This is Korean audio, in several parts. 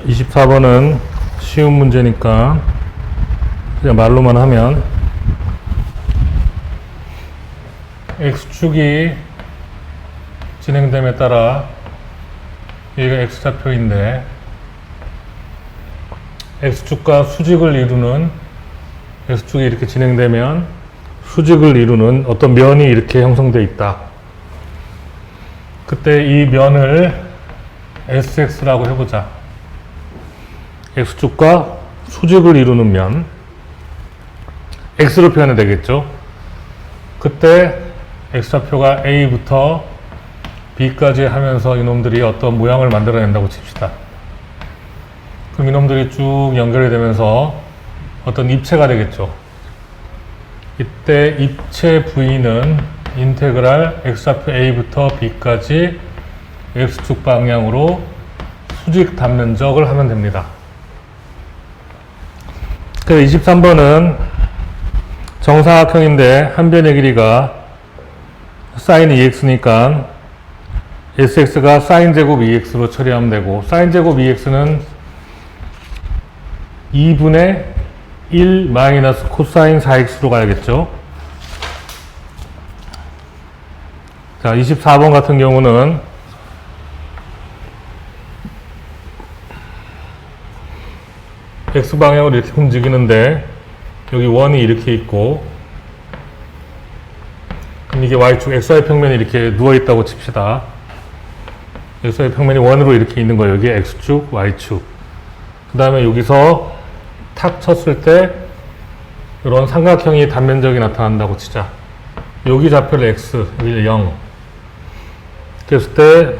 24번은 쉬운 문제니까 그냥 말로만 하면 x축이 진행됨에 따라 여기가 x좌표인데 x축과 수직을 이루는 x축이 이렇게 진행되면 수직을 이루는 어떤 면이 이렇게 형성되어 있다. 그때 이 면을 sx라고 해보자. x축과 수직을 이루는 면 x로 표현이 되겠죠. 그때 x좌표가 a부터 b까지 하면서 이놈들이 어떤 모양을 만들어낸다고 칩시다. 그럼 이놈들이 쭉 연결이 되면서 어떤 입체가 되겠죠. 이때 입체 v는 인테그랄 x좌표 a부터 b까지 x축 방향으로 수직 단면적을 하면 됩니다. 그래서 23번은 정사각형인데 한 변의 길이가 sin 2x니까 sx가 sin 제곱 2x로 처리하면 되고, sin 제곱 2x는 2분의 1 마이너스 코사인 4x로 가야겠죠. 자, 24번 같은 경우는 x방향으로 이렇게 움직이는데 여기 원이 이렇게 있고, 그럼 이게 y축 xy 평면이 이렇게 누워있다고 칩시다. xy 평면이 원으로 이렇게 있는 거예요. 여기 x축, y축. 그 다음에 여기서 탁 쳤을 때 이런 삼각형이 단면적이 나타난다고 치자. 여기 좌표를 x, 여기 0. 그랬을 때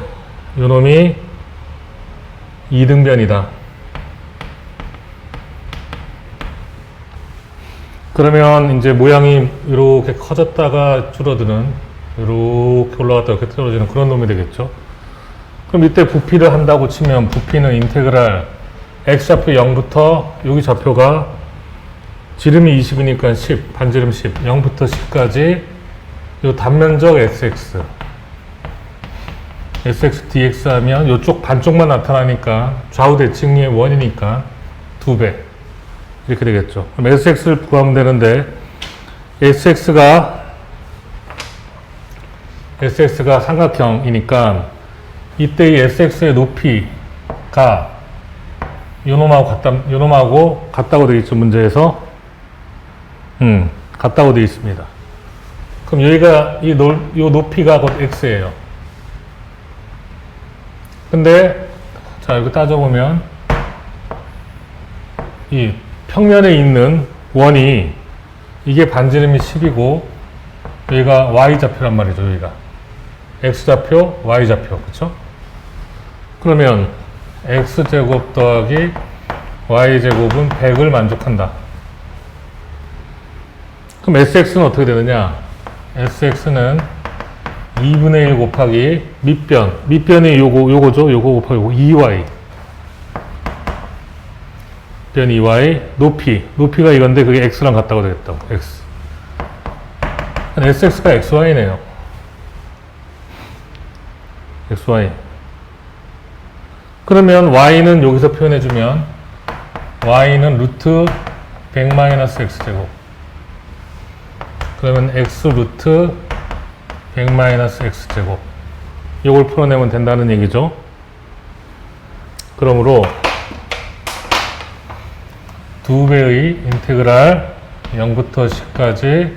요놈이 2등변이다. 그러면 이제 모양이 이렇게 커졌다가 줄어드는, 이렇게 올라갔다 이렇게 떨어지는 그런 놈이 되겠죠. 그럼 이때 부피를 한다고 치면 부피는 인테그랄 x좌표 0부터 여기 좌표가 지름이 20이니까 10, 반지름 10, 0부터 10까지 요 단면적 sx dx 하면 요쪽 반쪽만 나타나니까 좌우 대칭의 원이니까 2배 이렇게 되겠죠. 그럼 sx를 구하면 되는데 sx가 삼각형이니까 이때 이 sx의 높이가 요놈하고 같다고 되어 있죠. 문제에서 같다고 되어 있습니다. 그럼 여기가 요 높이가 곧 x예요. 근데 자, 여기 따져보면 이 평면에 있는 원이 이게 반지름이 10이고 여기가 y좌표란 말이죠. 여기가 x좌표, y좌표, 그쵸? 그러면 x제곱 더하기 y제곱은 100을 만족한다. 그럼 sx는 어떻게 되느냐? sx는 2분의 1 곱하기 밑변이 요거죠? 요거 곱하기 요거 2y 변 2y 높이가 이건데 그게 x랑 같다고 되겠다고. x sx가 xy네요. xy. 그러면 y는 여기서 표현해주면 y는 루트 100-x제곱. 그러면 x 루트 100-x제곱. 이걸 풀어내면 된다는 얘기죠. 그러므로 2배의 인테그랄 0부터 10까지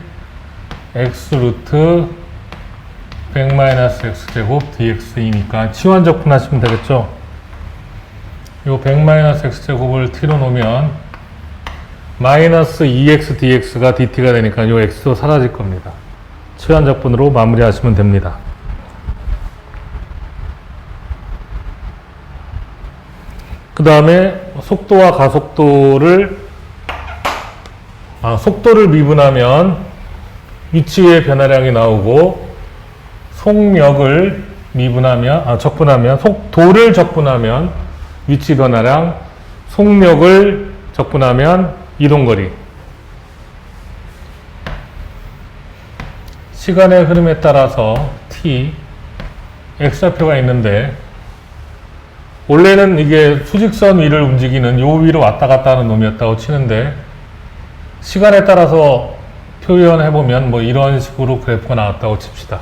x 루트 100-x제곱 dx이니까 치환적분 하시면 되겠죠. 요 100-x제곱을 t로 놓으면 마이너스 2x dx가 dt가 되니까 요 x도 사라질 겁니다. 치환적분으로 마무리하시면 됩니다. 그 다음에 속도와 가속도를 속도를 미분하면 위치의 변화량이 나오고 속력을 적분하면 속도를 적분하면 위치 변화량, 속력을 적분하면 이동거리. 시간의 흐름에 따라서 t x좌표가 있는데 원래는 이게 수직선 위를 움직이는 요 위로 왔다 갔다 하는 놈이었다고 치는데 시간에 따라서 표현해보면 뭐 이런 식으로 그래프가 나왔다고 칩시다.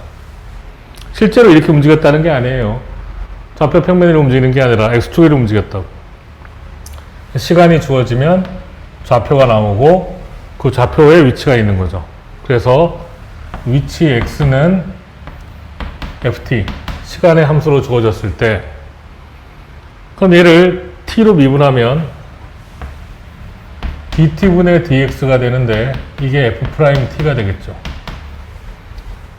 실제로 이렇게 움직였다는 게 아니에요. 좌표 평면으로 움직이는 게 아니라 X축으로 움직였다고. 시간이 주어지면 좌표가 나오고 그 좌표에 위치가 있는 거죠. 그래서 위치 X는 ft, 시간의 함수로 주어졌을 때 그럼 얘를 t로 미분하면 dt분의 dx가 되는데 이게 f't가 되겠죠.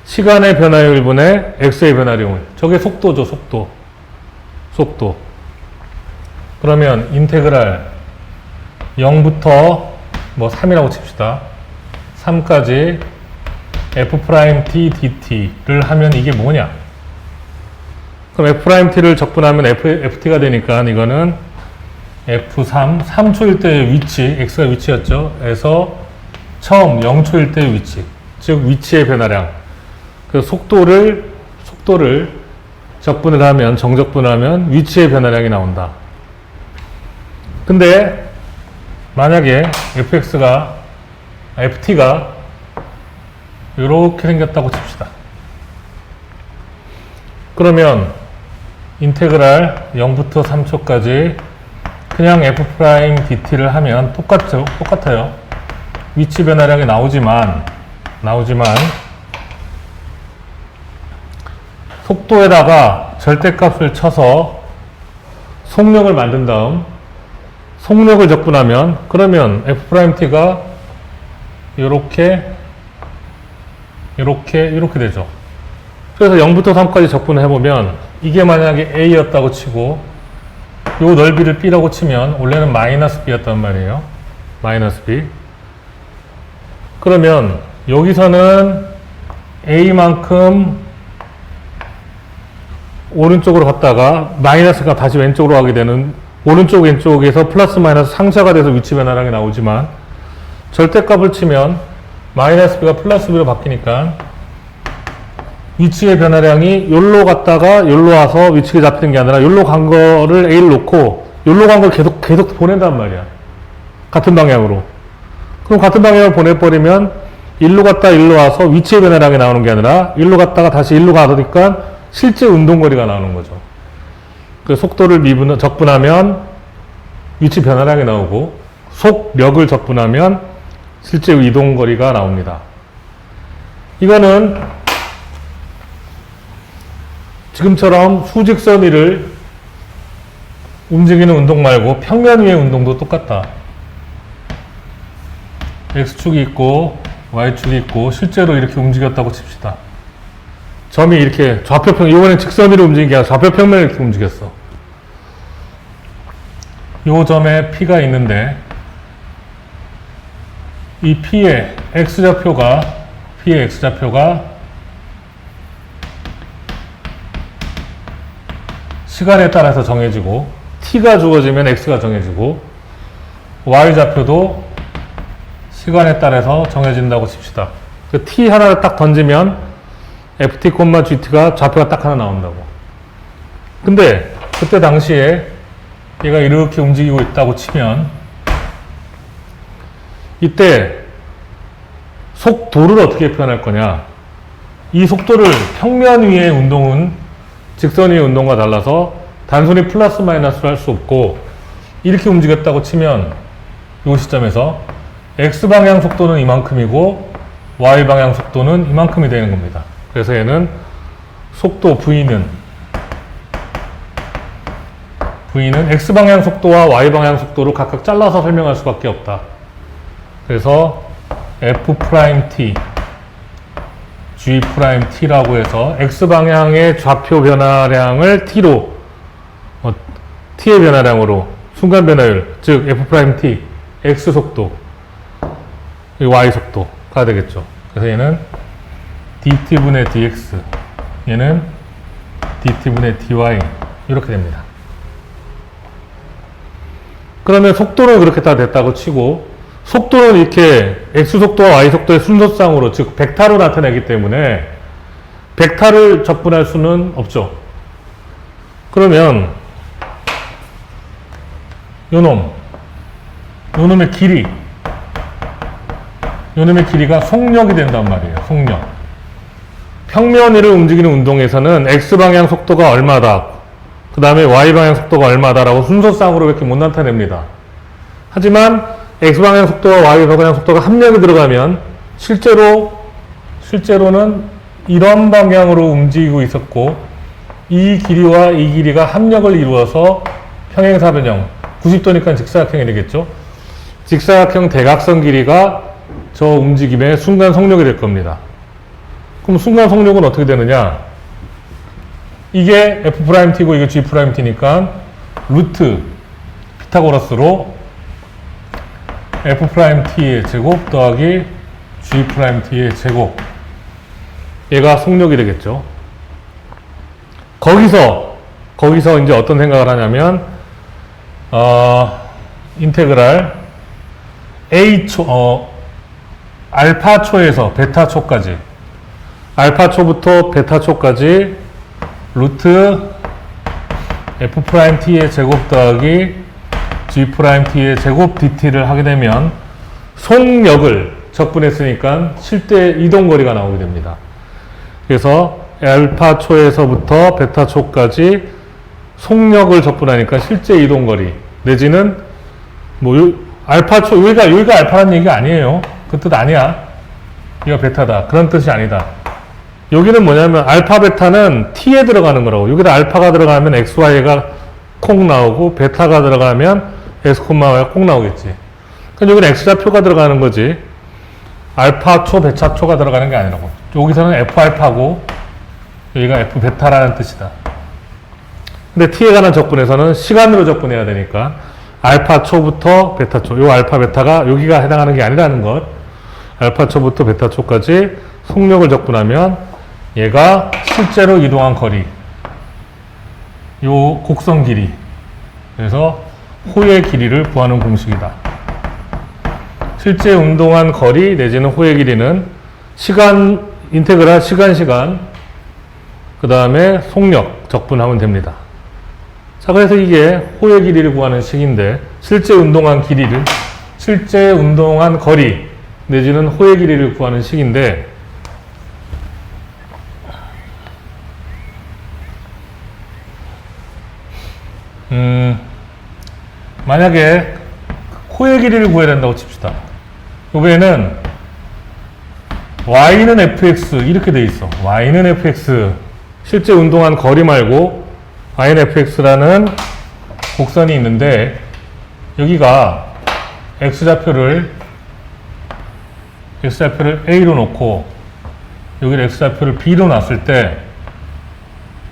시간의 변화율분의 x의 변화량은 저게 속도죠. 속도. 그러면 인테그랄 0부터 뭐 3이라고 칩시다. 3까지 f't dt를 하면 이게 뭐냐? 그럼 f't를 적분하면 ft가 되니까 이거는 f3, 3초일 때의 위치, x가 위치였죠. 에서 처음 0초일 때의 위치, 즉 위치의 변화량. 그 속도를 적분을 하면, 정적분을 하면 위치의 변화량이 나온다. 근데 만약에 ft가 이렇게 생겼다고 칩시다. 그러면 인테그랄 0부터 3초까지 그냥 f'dt를 하면 똑같아요. 위치 변화량이 나오지만 속도에다가 절대값을 쳐서 속력을 만든 다음 속력을 적분하면 그러면 f't가 이렇게 되죠. 그래서 0부터 3까지 적분을 해보면 이게 만약에 a였다고 치고 요 넓이를 b라고 치면 원래는 마이너스 b였단 말이에요. 마이너스 b. 그러면 여기서는 a만큼 오른쪽으로 갔다가 마이너스가 다시 왼쪽으로 가게 되는 오른쪽 왼쪽에서 플러스 마이너스 상쇄가 돼서 위치 변화량이 나오지만 절대값을 치면 마이너스 b가 플러스 b로 바뀌니까 위치의 변화량이 여기로 갔다가 여기로 와서 위치가 잡히는 게 아니라 여기로 간 거를 A를 놓고 여기로 간 걸 계속 보낸단 말이야. 같은 방향으로. 그럼 같은 방향으로 보내버리면 일로 갔다 일로 와서 위치의 변화량이 나오는 게 아니라 일로 갔다가 다시 일로 가니까 실제 운동거리가 나오는 거죠. 그 속도를 적분하면 위치 변화량이 나오고 속력을 적분하면 실제 이동거리가 나옵니다. 이거는 지금처럼 수직선 위를 움직이는 운동 말고 평면 위의 운동도 똑같다. X축이 있고 Y축이 있고 실제로 이렇게 움직였다고 칩시다. 점이 이렇게 좌표평, 이번엔 직선 위로 움직인 게 아니라 좌표평면을 이렇게 움직였어. 요 점에 P가 있는데 이 P의 X좌표가 시간에 따라서 정해지고 t가 주어지면 x가 정해지고 y좌표도 시간에 따라서 정해진다고 칩시다. 그 t 하나를 딱 던지면 ft, gt가 좌표가 딱 하나 나온다고. 근데 그때 당시에 얘가 이렇게 움직이고 있다고 치면 이때 속도를 어떻게 표현할 거냐. 이 속도를 평면 위의 운동은 직선 위의 운동과 달라서 단순히 플러스 마이너스를 할 수 없고 이렇게 움직였다고 치면 이 시점에서 x방향 속도는 이만큼이고 y방향 속도는 이만큼이 되는 겁니다. 그래서 얘는 속도 v는 x방향 속도와 y방향 속도로 각각 잘라서 설명할 수밖에 없다. 그래서 f't g't라고 해서 x방향의 좌표 변화량을 t로 t의 변화량으로 순간 변화율 즉 f't x속도 y속도가 되겠죠. 그래서 얘는 dt분의 dx 얘는 dt분의 dy 이렇게 됩니다. 그러면 속도는 그렇게 다 됐다고 치고 속도는 이렇게 x속도와 y속도의 순서쌍으로 즉 벡터로 나타내기 때문에 벡터를 적분할 수는 없죠. 그러면 요놈의 길이가 속력이 된단 말이에요. 속력. 평면 위를 움직이는 운동에서는 X방향 속도가 얼마다, 그 다음에 Y방향 속도가 얼마다라고 순서상으로 이렇게 못 나타냅니다. 하지만 X방향 속도와 Y방향 속도가 합력이 들어가면 실제로는 이런 방향으로 움직이고 있었고, 이 길이와 이 길이가 합력을 이루어서 평행사변형, 90도니까 직사각형이 되겠죠. 직사각형 대각선 길이가 저 움직임의 순간 속력이 될 겁니다. 그럼 순간 속력은 어떻게 되느냐? 이게 F'T고 이게 G'T니까 루트 피타고라스로 F'T의 제곱 더하기 G'T의 제곱, 얘가 속력이 되겠죠. 거기서 이제 어떤 생각을 하냐면, 인테그랄 알파초에서 베타초까지, 알파초부터 베타초까지 루트 F'T의 제곱 더하기 G'T의 제곱 dt를 하게 되면 속력을 적분했으니까 실제 이동거리가 나오게 됩니다. 그래서 알파초에서부터 베타초까지 속력을 적분하니까 실제 이동거리, 내지는 알파초, 여기가 알파라는 얘기가 아니에요. 그 뜻 아니야. 이거 베타다, 그런 뜻이 아니다. 여기는 뭐냐면 알파 베타는 t에 들어가는 거라고. 여기다 알파가 들어가면 xy가 콩 나오고, 베타가 들어가면 s, y가 콩 나오겠지. 그러니까 여기는 x좌표가 들어가는 거지, 알파초, 베타초가 들어가는 게 아니라고. 여기서는 f알파고 여기가 f베타라는 뜻이다. 근데 t에 관한 적분에서는 시간으로 적분해야 되니까 알파초부터 베타초, 요 알파 베타가 여기가 해당하는 게 아니라는 것. 알파초부터 베타초까지 속력을 적분하면 얘가 실제로 이동한 거리, 요 곡선 길이, 그래서 호의 길이를 구하는 공식이다. 실제 운동한 거리 내지는 호의 길이는 인테그랄 시간, 그 다음에 속력 적분하면 됩니다. 자, 그래서 이게 호의 길이를 구하는 식인데, 실제 운동한 거리 내지는 호의 길이를 구하는 식인데, 만약에 호의 길이를 구해야 된다고 칩시다. 요번에는 y는 fx 이렇게 돼 있어. y는 fx, 실제 운동한 거리 말고 y는 fx라는 곡선이 있는데, 여기가 x좌표를 a로 놓고 여기를 x좌표를 b로 놨을 때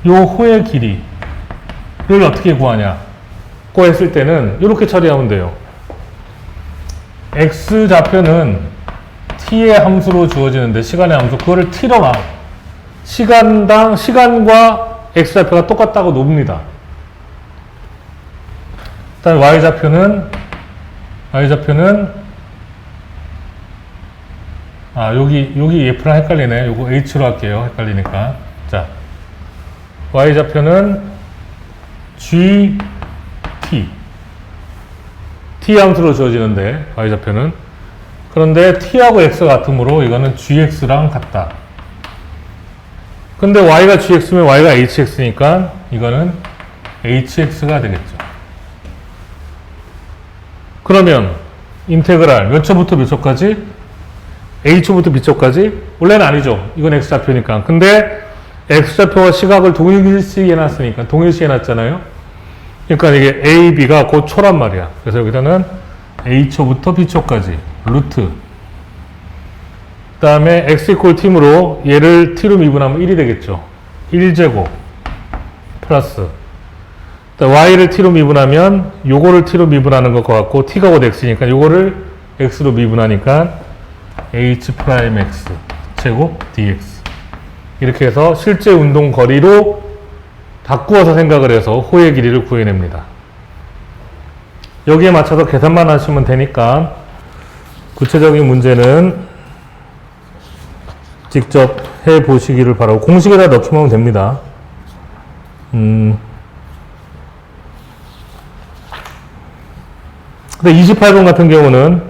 요 호의 길이를 어떻게 구하냐 고 했을 때는 이렇게 처리하면 돼요. x좌표는 t의 함수로 주어지는데, 시간의 함수, 그거를 t로 놔. 시간과 x좌표가 똑같다고 놓습니다. 일단 y좌표는 여기 f랑 헷갈리네. 요거 h로 할게요. 헷갈리니까. 자, y좌표는 gt, t 함수로 주어지는데, y좌표는. 그런데 t하고 x가 같으므로 이거는 gx랑 같다. 근데 y가 gx면 y가 hx니까 이거는 hx가 되겠죠. 그러면 인테그랄 몇 초부터 몇 초까지? a초부터 b초까지? 원래는 아니죠. 이건 x좌표니까. 근데 x좌표와 시각을 동일시 해놨으니까, 동일시 해놨잖아요. 그러니까 이게 a, b가 곧 초란 말이야. 그래서 여기다는 a초부터 b초까지 루트, 그 다음에 x 이퀄 t므로 얘를 t로 미분하면 1이 되겠죠. 1제곱 플러스, y를 t로 미분하면 요거를 t로 미분하는 것과 같고, t가 곧 x니까 요거를 x로 미분하니까 h 프라임 x 제곱 dx, 이렇게 해서 실제 운동 거리로 바꾸어서 생각을 해서 호의 길이를 구해냅니다. 여기에 맞춰서 계산만 하시면 되니까 구체적인 문제는 직접 해 보시기를 바라고, 공식에다 넣기만 하면 됩니다. 근데 28번 같은 경우는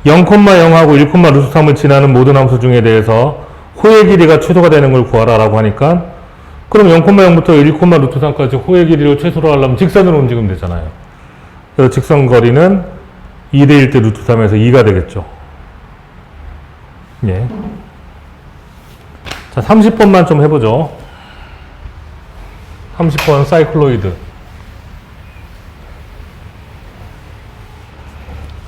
0,0하고 1, 루트 3을 지나는 모든 함수 중에 대해서 호의 길이가 최소가 되는 걸 구하라 라고 하니까 그럼 0,0부터 1, 루트 3까지 호의 길이를 최소로 하려면 직선으로 움직이면 되잖아요. 그래서 직선 거리는 2대 1대 루트 3에서 2가 되겠죠. 예. 자, 30번만 좀 해보죠. 30번 사이클로이드.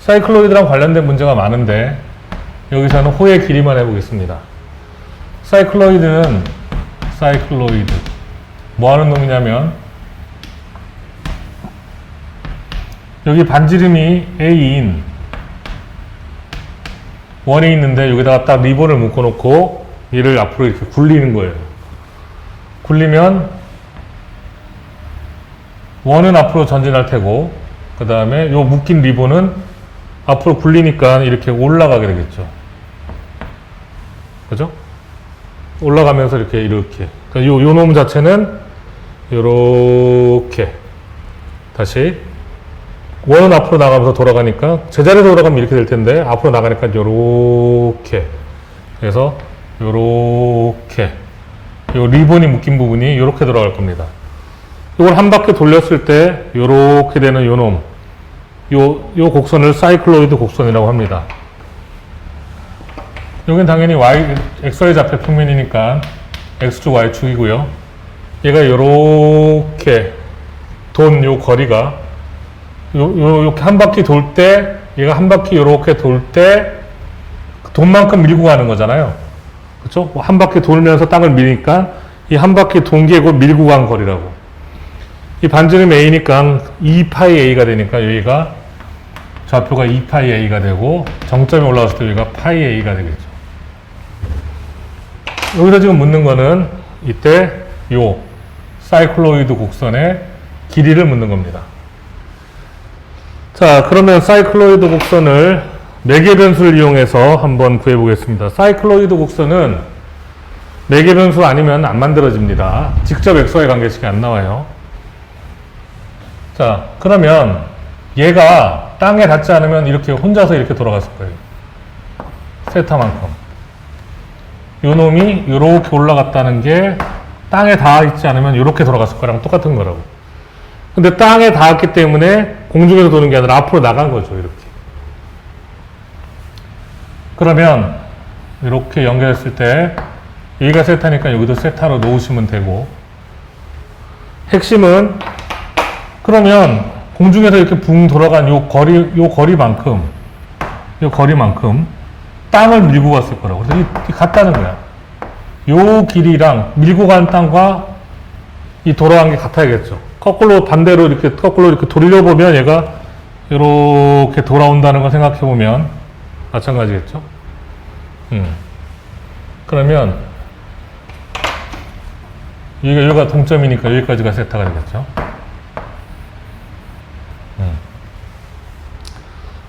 사이클로이드랑 관련된 문제가 많은데 여기서는 호의 길이만 해보겠습니다. 사이클로이드 뭐 하는 놈이냐면 여기 반지름이 A인 원이 있는데 여기다가 딱 리본을 묶어놓고 얘를 앞으로 이렇게 굴리는 거예요. 굴리면 원은 앞으로 전진할 테고 그 다음에 요 묶인 리본은 앞으로 굴리니까 이렇게 올라가게 되겠죠. 그죠? 올라가면서 이렇게 그러니까 요 놈 자체는 요렇게 다시 원은 앞으로 나가면서 돌아가니까 제자리로 돌아가면 이렇게 될 텐데 앞으로 나가니까 요렇게 그래서 요렇게 요 리본이 묶인 부분이 요렇게 돌아갈 겁니다. 이걸 한 바퀴 돌렸을 때 요렇게 되는 요 놈 요 곡선을 사이클로이드 곡선이라고 합니다. 여긴 당연히 XY 좌표 평면이니까 X축 Y축이고요. 얘가 요렇게 돈 요 거리가 요렇게 한 바퀴 돌 때 얘가 한 바퀴 요렇게 돌 때 돈만큼 밀고 가는 거잖아요. 그렇죠? 한 바퀴 돌면서 땅을 미니까 이 한 바퀴 돈 게 곧 밀고 간 거리라고. 이 반지름 A니까 2파이 A가 되니까 여기가 좌표가 2파이 A가 되고 정점에 올라왔을 때 여기가 파이 A가 되겠죠. 여기서 지금 묻는 거는 이때 요 사이클로이드 곡선의 길이를 묻는 겁니다. 자, 그러면 사이클로이드 곡선을 매개 변수를 이용해서 한번 구해 보겠습니다. 사이클로이드 곡선은 매개 변수 아니면 안 만들어집니다. 직접 XY 관계식이 안 나와요. 자, 그러면 얘가 땅에 닿지 않으면 이렇게 혼자서 이렇게 돌아갔을 거예요. 세타만큼. 요 놈이 요렇게 올라갔다는 게 땅에 닿아 있지 않으면 요렇게 돌아갔을 거랑 똑같은 거라고. 근데 땅에 닿았기 때문에 공중에서 도는 게 아니라 앞으로 나간 거죠. 이렇게. 그러면 이렇게 연결했을 때 여기가 세타니까 여기도 세타로 놓으시면 되고 핵심은 그러면 공중에서 이렇게 붕 돌아간 요 거리만큼 땅을 밀고 갔을 거라고. 그래서 이 같다는 거야. 요 길이랑 밀고 간 땅과 이 돌아간 게 같아야겠죠. 반대로 이렇게 돌려보면 얘가 이렇게 돌아온다는 걸 생각해 보면 마찬가지겠죠. 그러면 여기가 동점이니까 여기까지가 세타가 되겠죠.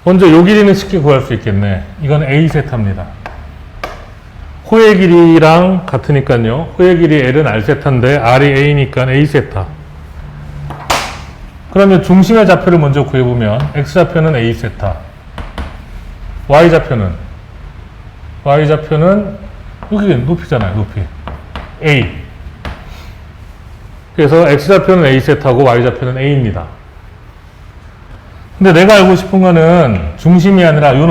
먼저 요 길이는 쉽게 구할 수 있겠네. 이건 A 세타입니다. 호의 길이랑 같으니까요. 호의 길이 L은 R 세타인데 R이 A니까 A 세타. 그러면 중심의 좌표를 먼저 구해보면 X 좌표는 A 세타. Y 좌표는 여기 높이잖아요. 높이. A. 그래서 X 좌표는 A 세타고 Y 좌표는 A입니다. 근데 내가 알고 싶은 거는 중심이 아니라 요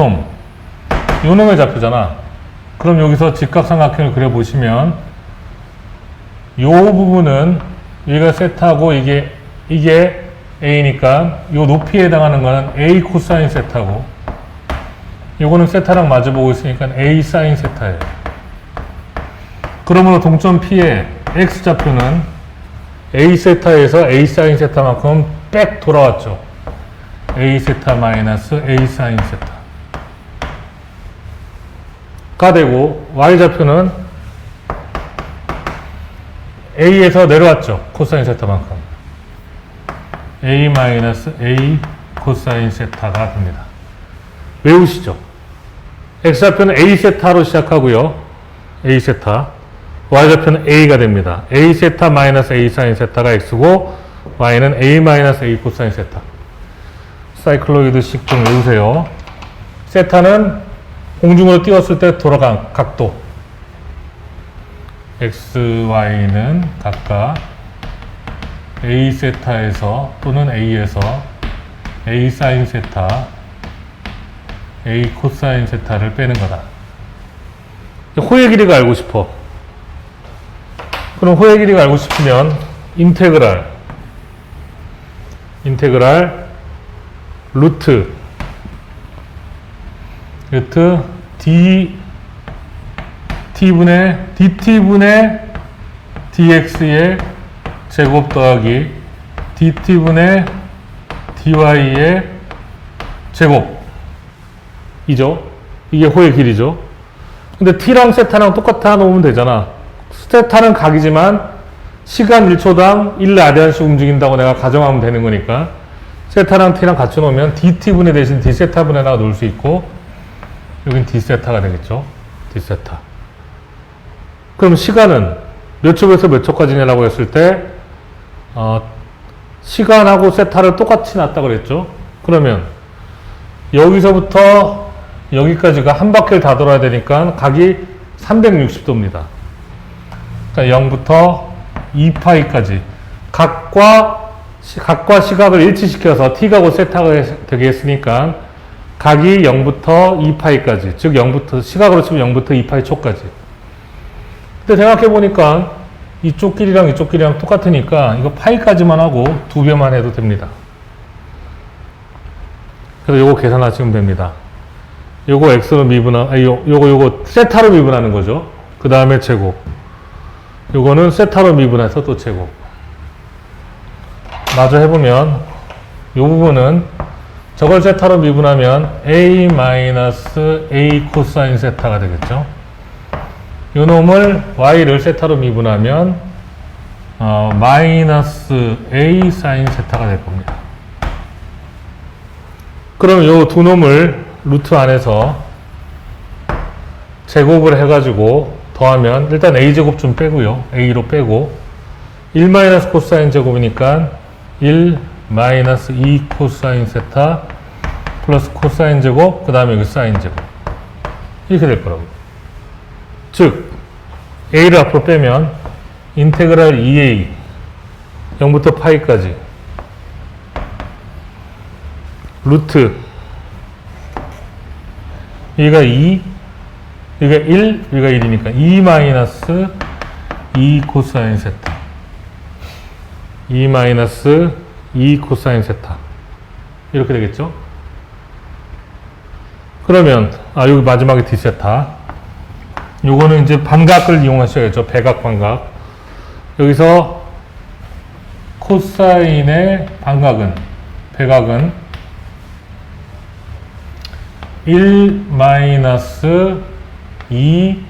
놈의 좌표잖아. 그럼 여기서 직각삼각형을 그려보시면 요 부분은 여기가 세타고 이게 A니까 요 높이에 해당하는 거는 A 코사인 세타고 요거는 세타랑 마주보고 있으니까 A 사인 세타예요. 그러므로 동점 P의 X 좌표는 A 세타에서 A 사인 세타만큼 백 돌아왔죠. A 세타 마이너스 A 사인 세타가 되고 Y 좌표는 A에서 내려왔죠. 코사인 세타만큼. A 마이너스 A 코사인 세타가 됩니다. 외우시죠. X 좌표는 A 세타로 시작하고요. A 세타. Y 좌표는 A가 됩니다. A 세타 마이너스 A 사인 세타가 X고 Y는 A 마이너스 A 코사인 세타. 사이클로이드식 좀 외우세요. 세타는 공중으로 띄웠을 때 돌아간 각도. x, y는 각각 a 세타에서 또는 a에서 a 사인 세타, a 코사인 세타를 빼는 거다. 호의 길이가 알고 싶어. 그럼 호의 길이가 알고 싶으면 인테그랄 루트 dt분의 dx의 제곱 더하기 dt분의 dy의 제곱이죠. 이게 호의 길이죠. 근데 t랑 세타랑 똑같아 놓으면 되잖아. 세타는 각이지만 시간 1초당 1라디안씩 움직인다고 내가 가정하면 되는 거니까 세타랑 t랑 같이 놓으면 dt분의 대신 d세타분에다가 놓을 수 있고 여긴 d세타가 되겠죠. d세타. 그럼 시간은 몇 초에서 몇 초까지냐라고 했을 때 시간하고 세타를 똑같이 놨다고 그랬죠. 그러면 여기서부터 여기까지가 한 바퀴를 다 돌아야 되니까 각이 360도입니다. 그러니까 0부터 2파이까지 각과 시각을 일치시켜서 t가고 세타가 되게 했으니까 각이 0부터 2파이까지, 즉 0부터 시각으로 치면 0부터 2파이 초까지. 근데 생각해 보니까 이쪽 길이랑 이쪽 길이랑 똑같으니까 이거 파이까지만 하고 2배만 해도 됩니다. 그래서 요거 계산하시면 됩니다. 요거 x로 요거 세타로 미분하는 거죠. 그 다음에 제곱. 요거는 세타로 미분해서 또 제곱. 마저 해보면 요 부분은 저걸 세타로 미분하면 a 코사인 세타가 되겠죠. 요 놈을 y를 세타로 미분하면 마이너스 a 사인 세타가 될 겁니다. 그럼 요 두 놈을 루트 안에서 제곱을 해가지고 더하면 일단 a제곱 좀 빼고요. a로 빼고 1 마이너스 코사인 제곱이니까 1 마이너스 2 코사인 세타 플러스 코사인 제곱 그 다음에 여기 사인 제곱 이렇게 될 거라고요. 즉 a를 앞으로 빼면 인테그랄 2a 0부터 파이까지 루트 여기가 2 여기가 1 여기가 1이니까 2 마이너스 2 코사인 세타 2 마이너스 2 코사인 세타 이렇게 되겠죠. 그러면 여기 마지막에 d세타 요거는 이제 반각을 이용하셔야죠. 배각 반각. 여기서 코사인의 배각은 1 마이너스 2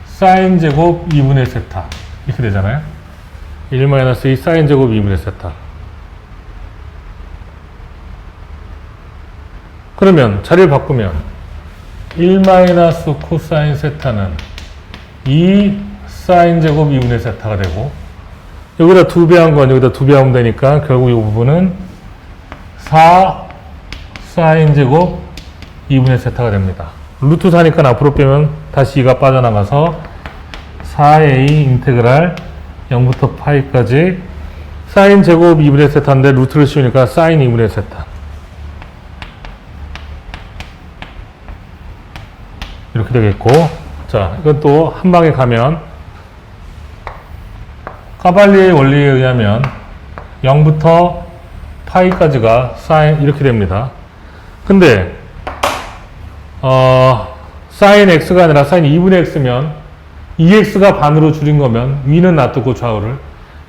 사인 제곱 2분의 세타 이렇게 되잖아요. 1 마이너스 2 사인 제곱 2분의 세타. 그러면 자리를 바꾸면 1 마이너스 코사인 세타는 2 사인 제곱 2분의 세타가 되고 여기다 2배 한 건 여기다 2배 하면 되니까 결국 이 부분은 4 사인 제곱 2분의 세타가 됩니다. 루트 4니까 앞으로 빼면 다시 2가 빠져나가서 4a 인테그랄 0부터 파이까지 사인 제곱 2분의 세타인데 루트를 씌우니까 사인 2분의 세타 이렇게 되겠고, 자, 이건 또 한 방에 가면 카발리의 원리에 의하면 0부터 파이까지가 사인 이렇게 됩니다. 근데 사인 x가 아니라 사인 2분의 x면 2x가 반으로 줄인 거면 위는 놔두고 좌우를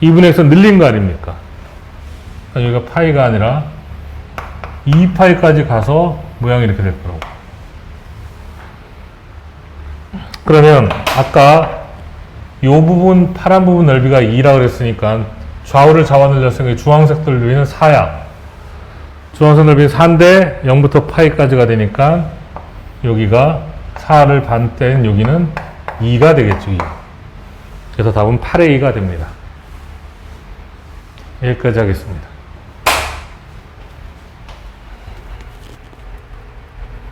2분의 x는 늘린 거 아닙니까? 여기가 파이가 아니라 2파이까지 가서 모양이 이렇게 될 거라고. 그러면 아까 요 부분 파란 부분 넓이가 2라 그랬으니까 좌우를 잡아 늘렸으니까 주황색 넓이는 4야. 주황색 넓이는 4인데 0부터 파이까지가 되니까 여기가 4를 반 뗀 여기는 2가 되겠죠. 2. 그래서 답은 8A가 됩니다. 여기까지 하겠습니다.